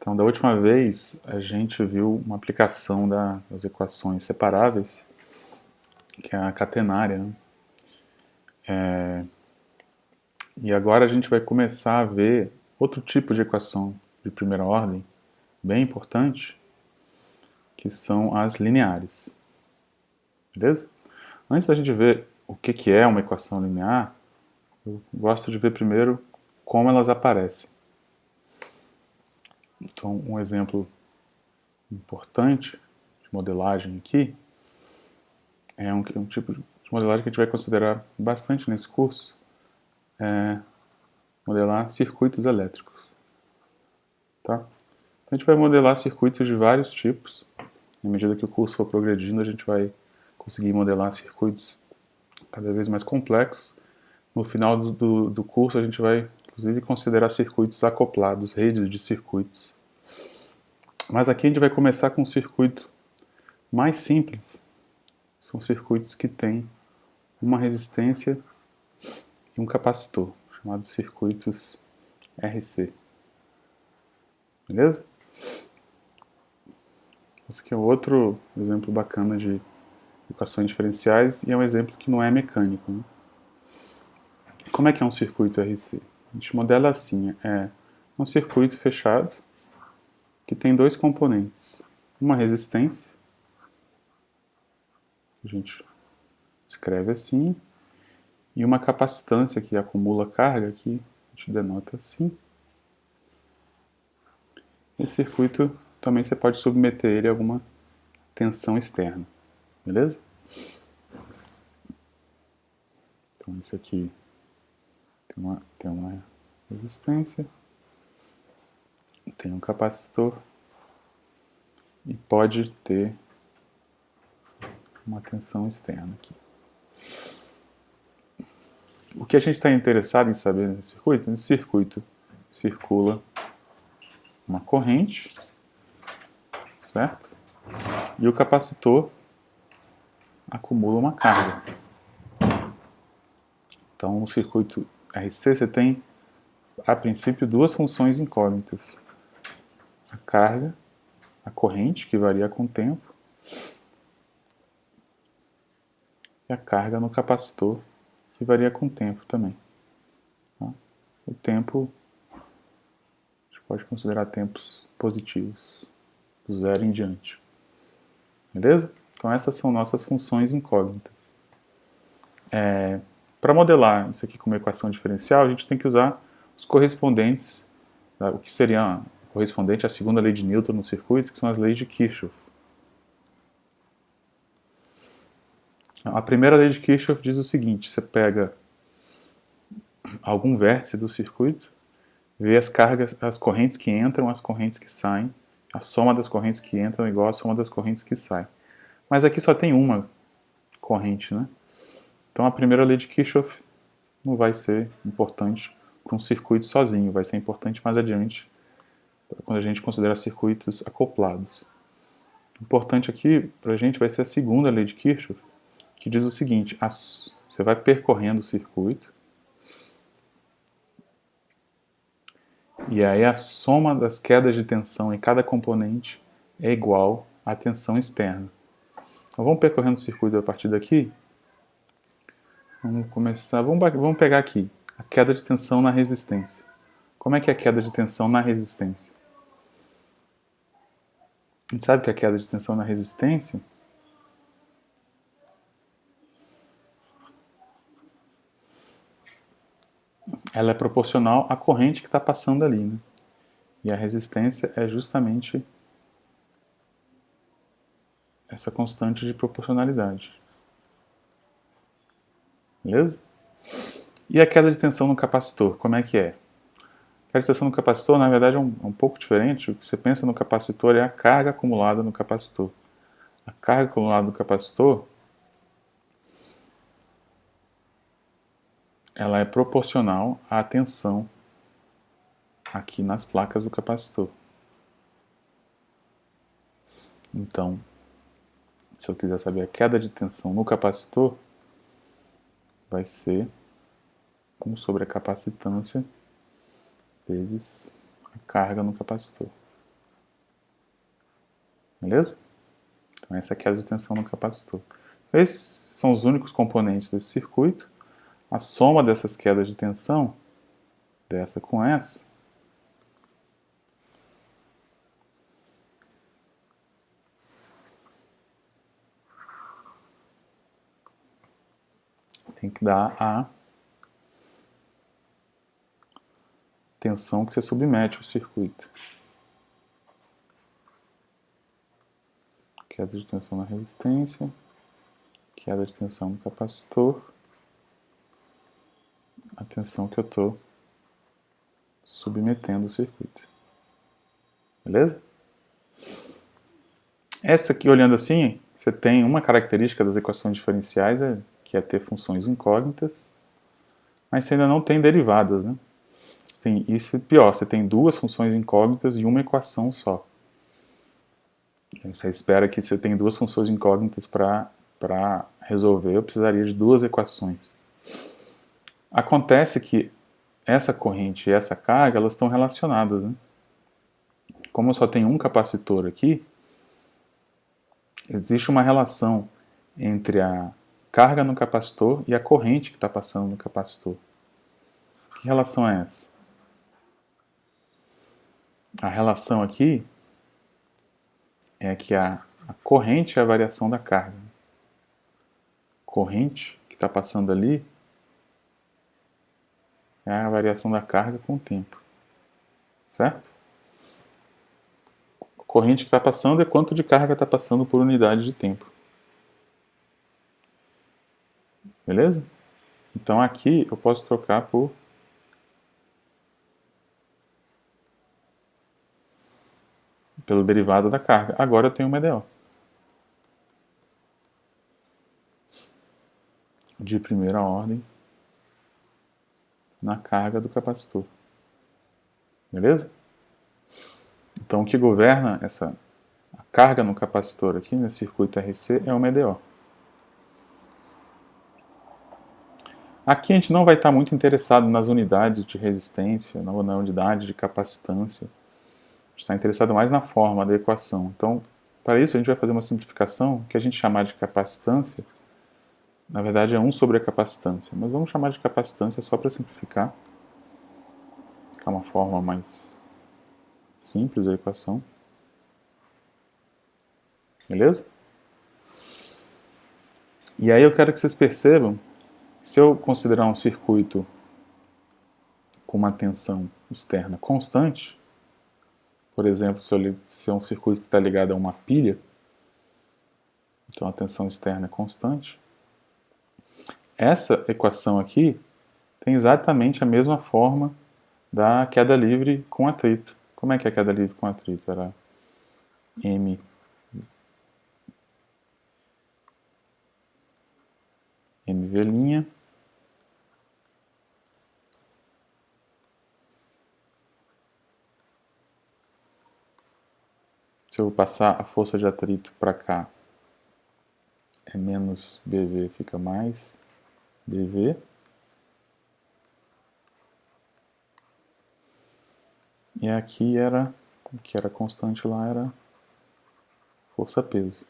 Então, da última vez, a gente viu uma aplicação das equações separáveis, que é a catenária, né? E agora a gente vai começar a ver outro tipo de equação de primeira ordem, bem importante, que são as lineares. Beleza? Antes da gente ver o que é uma equação linear, eu gosto de ver primeiro como elas aparecem. Então, um exemplo importante de modelagem aqui é um tipo de modelagem que a gente vai considerar bastante nesse curso, é modelar circuitos elétricos. Tá? Então, a gente vai modelar circuitos de vários tipos. À medida que o curso for progredindo, a gente vai conseguir modelar circuitos cada vez mais complexos. No final do curso, a gente vai, inclusive, considerar circuitos acoplados, redes de circuitos. Mas aqui a gente vai começar com um circuito mais simples. São circuitos que têm uma resistência e um capacitor, chamados circuitos RC. Beleza? Esse aqui é outro exemplo bacana de equações diferenciais e é um exemplo que não é mecânico. Né? Como é que é um circuito RC? A gente modela assim, é um circuito fechado que tem dois componentes. Uma resistência, a gente escreve assim, e uma capacitância que acumula carga, que a gente denota assim. Esse circuito também você pode submeter ele a alguma tensão externa, beleza? Então isso aqui tem uma resistência, tem um capacitor e pode ter uma tensão externa aqui. O que a gente está interessado em saber nesse circuito circula uma corrente, certo? E o capacitor acumula uma carga. Então, no circuito RC, você tem, a princípio, duas funções incógnitas. A carga, a corrente, que varia com o tempo, e a carga no capacitor, que varia com o tempo também. Tá? O tempo, a gente pode considerar tempos positivos, do zero em diante. Beleza? Então, essas são nossas funções incógnitas. Para modelar isso aqui como equação diferencial, a gente tem que usar os correspondentes, o que seria correspondente à segunda lei de Newton no circuito, que são as leis de Kirchhoff. A primeira lei de Kirchhoff diz o seguinte: você pega algum vértice do circuito, vê as cargas, as correntes que entram, as correntes que saem, a soma das correntes que entram é igual à soma das correntes que saem. Mas aqui só tem uma corrente, né? Então a primeira lei de Kirchhoff não vai ser importante para um circuito sozinho, vai ser importante mais adiante quando a gente considera circuitos acoplados. O importante aqui para a gente vai ser a segunda lei de Kirchhoff, que diz o seguinte: você vai percorrendo o circuito e aí a soma das quedas de tensão em cada componente é igual à tensão externa. Então vamos percorrendo o circuito a partir daqui. Vamos começar, vamos pegar aqui a queda de tensão na resistência. Como é que é a queda de tensão na resistência? A gente sabe que a queda de tensão na resistência ela é proporcional à corrente que está passando ali, né? E a resistência é justamente essa constante de proporcionalidade. Beleza? E a queda de tensão no capacitor, como é que é? A queda de tensão no capacitor, na verdade, é um pouco diferente. O que você pensa no capacitor é a carga acumulada no capacitor. A carga acumulada no capacitor ela é proporcional à tensão aqui nas placas do capacitor. Então, se eu quiser saber a queda de tensão no capacitor, vai ser 1 sobre a capacitância vezes a carga no capacitor. Beleza? Então essa é a queda de tensão no capacitor. Esses são os únicos componentes desse circuito. A soma dessas quedas de tensão, dessa com essa, tem que dar a tensão que você submete ao circuito. Queda de tensão na resistência, queda de tensão no capacitor, a tensão que eu estou submetendo o circuito. Beleza? Essa aqui, olhando assim, você tem uma característica das equações diferenciais, que é ter funções incógnitas, mas você ainda não tem derivadas, né? Isso é pior, você tem duas funções incógnitas e uma equação só. Você espera que você tenha duas funções incógnitas para resolver, eu precisaria de duas equações. Acontece que essa corrente e essa carga, elas estão relacionadas, né? Como eu só tenho um capacitor aqui, existe uma relação entre a carga no capacitor e a corrente que está passando no capacitor. Que relação é essa? A relação aqui é que a corrente é a variação da carga. Corrente que está passando ali é a variação da carga com o tempo. Certo? A corrente que está passando é quanto de carga está passando por unidade de tempo. Beleza? Então aqui eu posso trocar pelo derivado da carga. Agora eu tenho uma EDO de primeira ordem na carga do capacitor. Beleza? Então o que governa a carga no capacitor aqui nesse circuito RC é uma EDO. Aqui a gente não vai estar muito interessado nas unidades de resistência ou na unidade de capacitância. A gente está interessado mais na forma da equação. Então, para isso, a gente vai fazer uma simplificação que a gente chamar de capacitância. Na verdade, é 1 sobre a capacitância, mas vamos chamar de capacitância só para simplificar. Ficar uma forma mais simples da equação. Beleza? E aí eu quero que vocês percebam que se eu considerar um circuito com uma tensão externa constante, por exemplo, se é um circuito que está ligado a uma pilha, então a tensão externa é constante, essa equação aqui tem exatamente a mesma forma da queda livre com atrito. Como é que é a queda livre com atrito? Era M MV'. Se eu passar a força de atrito para cá, é menos BV, fica mais BV. E aqui era, o que era constante lá era força-peso.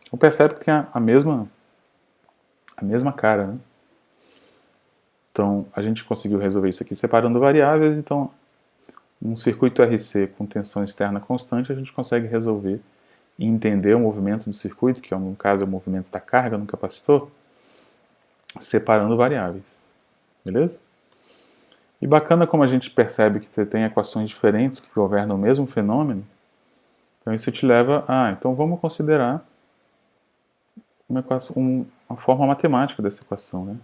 Então percebe que tem a mesma cara, né? Então a gente conseguiu resolver isso aqui separando variáveis, então um circuito RC com tensão externa constante a gente consegue resolver e entender o movimento do circuito, que no caso é o movimento da carga no capacitor, separando variáveis. Beleza? E bacana como a gente percebe que você tem equações diferentes que governam o mesmo fenômeno. Então isso te leva a, então vamos considerar uma forma matemática dessa equação, né?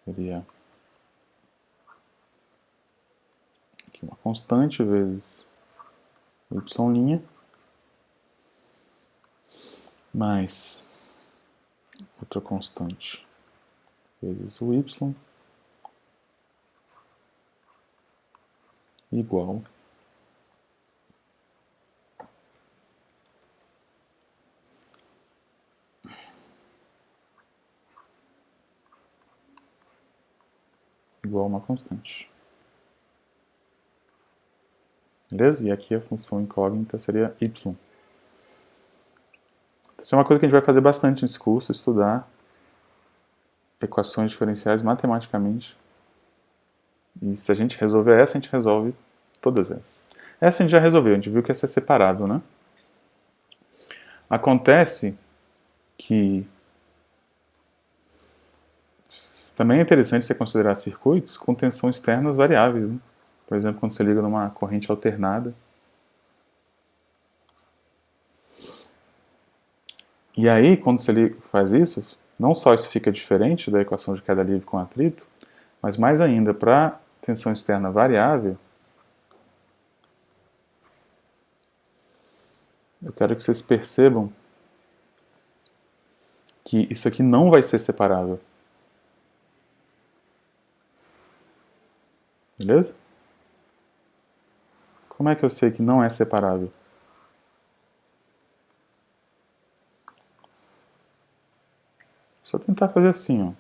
Seria aqui uma constante vezes y' mais outra constante vezes o y igual a uma constante. Beleza? E aqui a função incógnita seria y. Então, isso é uma coisa que a gente vai fazer bastante nesse curso, estudar equações diferenciais matematicamente. E se a gente resolver essa, a gente resolve todas essas. Essa a gente já resolveu, a gente viu que essa é separável, né? Acontece que também é interessante você considerar circuitos com tensão externas variáveis, né? Por exemplo, quando você liga numa corrente alternada. E aí, quando você faz isso, não só isso fica diferente da equação de queda livre com atrito, mas mais ainda, para tensão externa variável, eu quero que vocês percebam que isso aqui não vai ser separável. Beleza? Como é que eu sei que não é separável? Só tentar fazer assim, ó.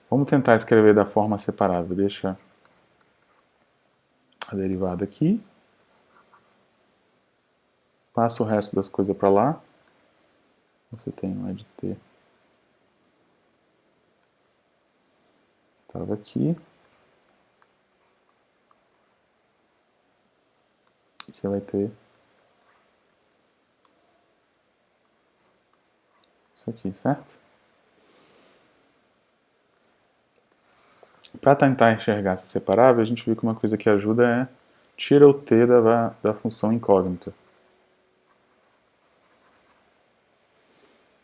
Vamos tentar escrever da forma separável. Deixa a derivada aqui. Passa o resto das coisas para lá. Você tem um é de t. Estava aqui. E você vai ter isso aqui, certo? Para tentar enxergar essa separável, a gente viu que uma coisa que ajuda é tira o t da função incógnita.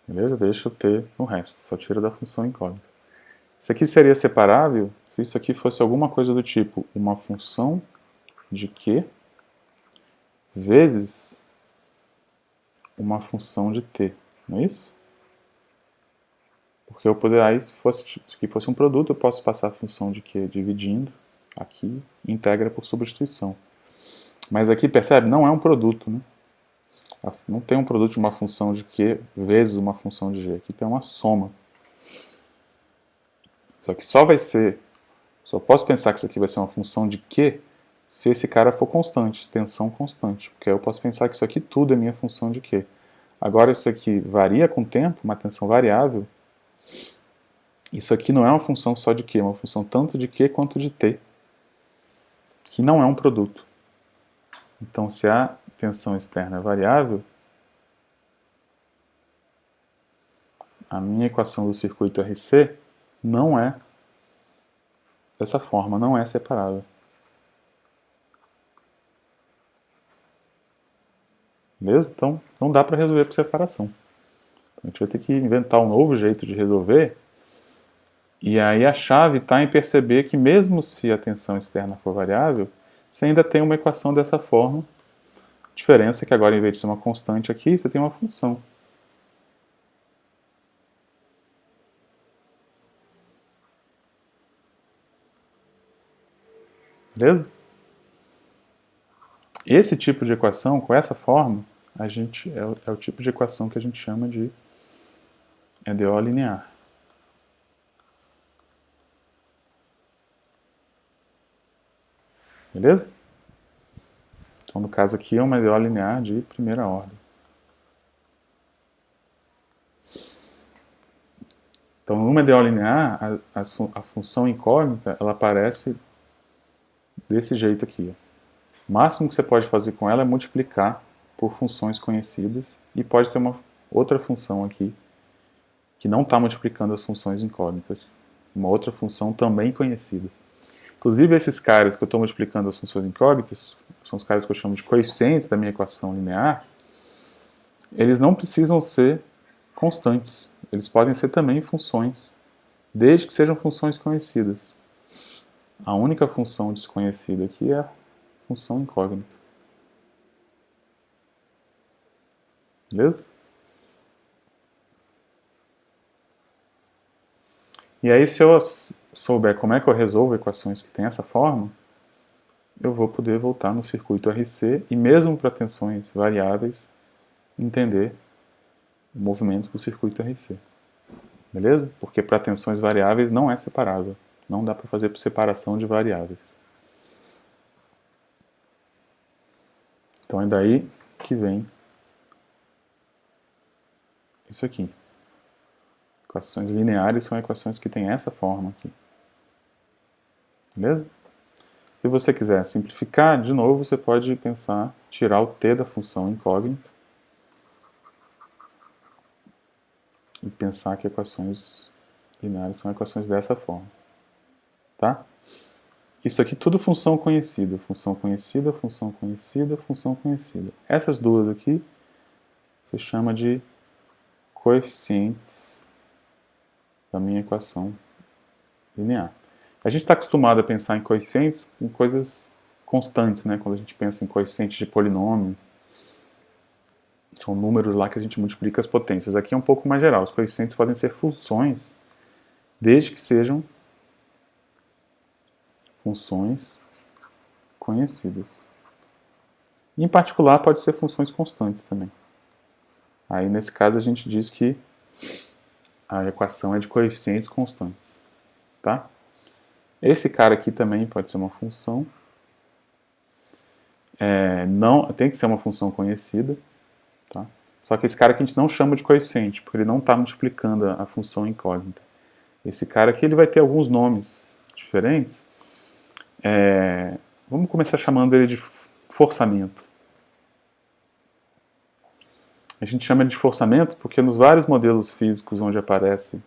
Beleza? Deixa o t no resto, só tira da função incógnita. Isso aqui seria separável se isso aqui fosse alguma coisa do tipo uma função de q vezes uma função de t, não é isso? Porque eu poderia, se fosse um produto, eu posso passar a função de q dividindo aqui, integra por substituição. Mas aqui, percebe? Não é um produto, né? Não tem um produto de uma função de q vezes uma função de g. Aqui tem uma soma. Só que só posso pensar que isso aqui vai ser uma função de q se esse cara for constante, tensão constante. Porque aí eu posso pensar que isso aqui tudo é minha função de q. Agora, isso aqui varia com o tempo, uma tensão variável. Isso aqui não é uma função só de q, é uma função tanto de q quanto de t, que não é um produto. Então, se a tensão externa é variável, a minha equação do circuito RC não é dessa forma, não é separável. Beleza? Então, não dá para resolver por separação. A gente vai ter que inventar um novo jeito de resolver. E aí a chave está em perceber que mesmo se a tensão externa for variável, você ainda tem uma equação dessa forma. A diferença é que agora, em vez de ser uma constante aqui, você tem uma função. Beleza? Esse tipo de equação, com essa forma, é o tipo de equação que a gente chama de EDO linear. Beleza? Então, no caso aqui, é uma EDO linear de primeira ordem. Então, numa EDO linear, a função incógnita, ela aparece desse jeito aqui. O máximo que você pode fazer com ela é multiplicar por funções conhecidas e pode ter uma outra função aqui que não está multiplicando as funções incógnitas. Uma outra função também conhecida. Inclusive, esses caras que eu estou multiplicando as funções incógnitas, são os caras que eu chamo de coeficientes da minha equação linear, eles não precisam ser constantes. Eles podem ser também funções, desde que sejam funções conhecidas. A única função desconhecida aqui é a função incógnita. Beleza? E aí, se eu souber como é que eu resolvo equações que têm essa forma, eu vou poder voltar no circuito RC e mesmo para tensões variáveis, entender o movimento do circuito RC. Beleza? Porque para tensões variáveis não é separável. Não dá para fazer por separação de variáveis. Então é daí que vem isso aqui. Equações lineares são equações que têm essa forma aqui. Beleza? Se você quiser simplificar, de novo, você pode pensar, tirar o t da função incógnita e pensar que equações lineares são equações dessa forma. Tá? Isso aqui tudo função conhecida, função conhecida, função conhecida, função conhecida. Essas duas aqui se chama de coeficientes da minha equação linear. A gente está acostumado a pensar em coeficientes em coisas constantes, né? Quando a gente pensa em coeficientes de polinômio, são números lá que a gente multiplica as potências. Aqui é um pouco mais geral. Os coeficientes podem ser funções, desde que sejam funções conhecidas. E, em particular, pode ser funções constantes também. Aí, nesse caso, a gente diz que a equação é de coeficientes constantes. Tá? Esse cara aqui também pode ser uma função. Não, tem que ser uma função conhecida. Tá? Só que esse cara aqui a gente não chama de coeficiente, porque ele não está multiplicando a função incógnita. Esse cara aqui ele vai ter alguns nomes diferentes. Vamos começar chamando ele de forçamento. A gente chama ele de forçamento porque nos vários modelos físicos onde aparecem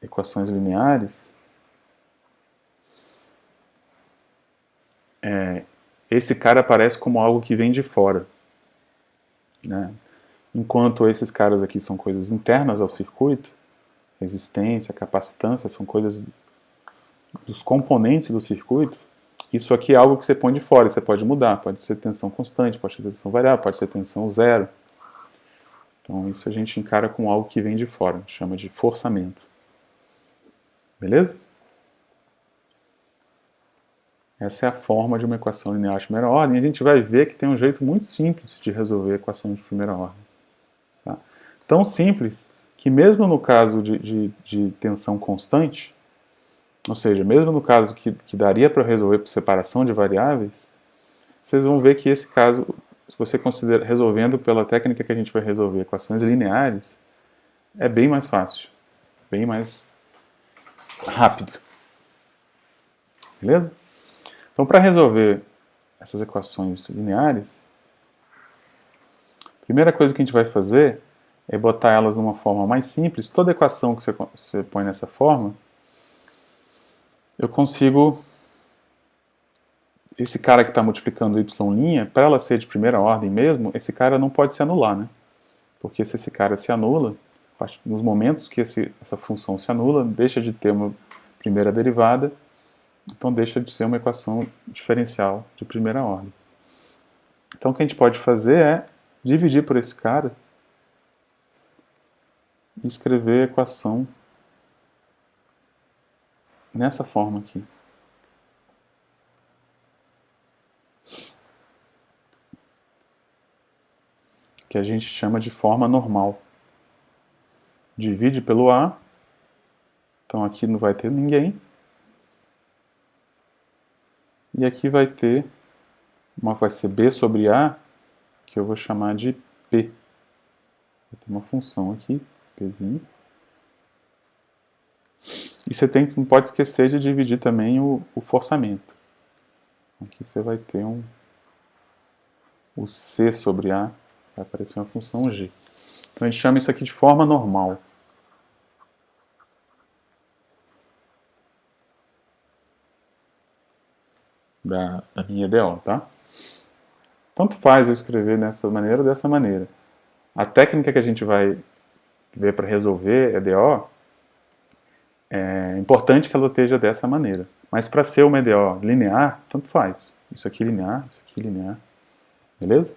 equações lineares, esse cara aparece como algo que vem de fora. Né? Enquanto esses caras aqui são coisas internas ao circuito, resistência, capacitância, são coisas dos componentes do circuito, isso aqui é algo que você põe de fora, você pode mudar, pode ser tensão constante, pode ser tensão variável, pode ser tensão zero. Então isso a gente encara com algo que vem de fora, chama de forçamento. Beleza? Essa é a forma de uma equação linear de primeira ordem, e a gente vai ver que tem um jeito muito simples de resolver equações de primeira ordem. Tá? Tão simples que mesmo no caso de tensão constante, ou seja, mesmo no caso que daria para resolver por separação de variáveis, vocês vão ver que esse caso, se você considera resolvendo pela técnica que a gente vai resolver equações lineares, é bem mais fácil, bem mais rápido. Beleza? Então, para resolver essas equações lineares, a primeira coisa que a gente vai fazer é botar elas numa forma mais simples. Toda equação que você põe nessa forma, eu consigo, esse cara que está multiplicando y', para ela ser de primeira ordem mesmo, esse cara não pode se anular, né? Porque se esse cara se anula, nos momentos que essa função se anula, deixa de ter uma primeira derivada, então deixa de ser uma equação diferencial de primeira ordem. Então o que a gente pode fazer é dividir por esse cara e escrever a equação nessa forma aqui. Que a gente chama de forma normal. Divide pelo A, então aqui não vai ter ninguém. E aqui vai ter, vai ser B sobre A, que eu vou chamar de P. Vai ter uma função aqui, Pzinho. E você não pode esquecer de dividir também o forçamento. Aqui você vai ter o C sobre A, vai aparecer uma função G. Então a gente chama isso aqui de forma normal. Da minha EDO, tá? Tanto faz eu escrever dessa maneira ou dessa maneira. A técnica que a gente vai ver para resolver EDO, é importante que ela esteja dessa maneira. Mas para ser uma EDO linear, tanto faz. Isso aqui linear, isso aqui linear. Beleza?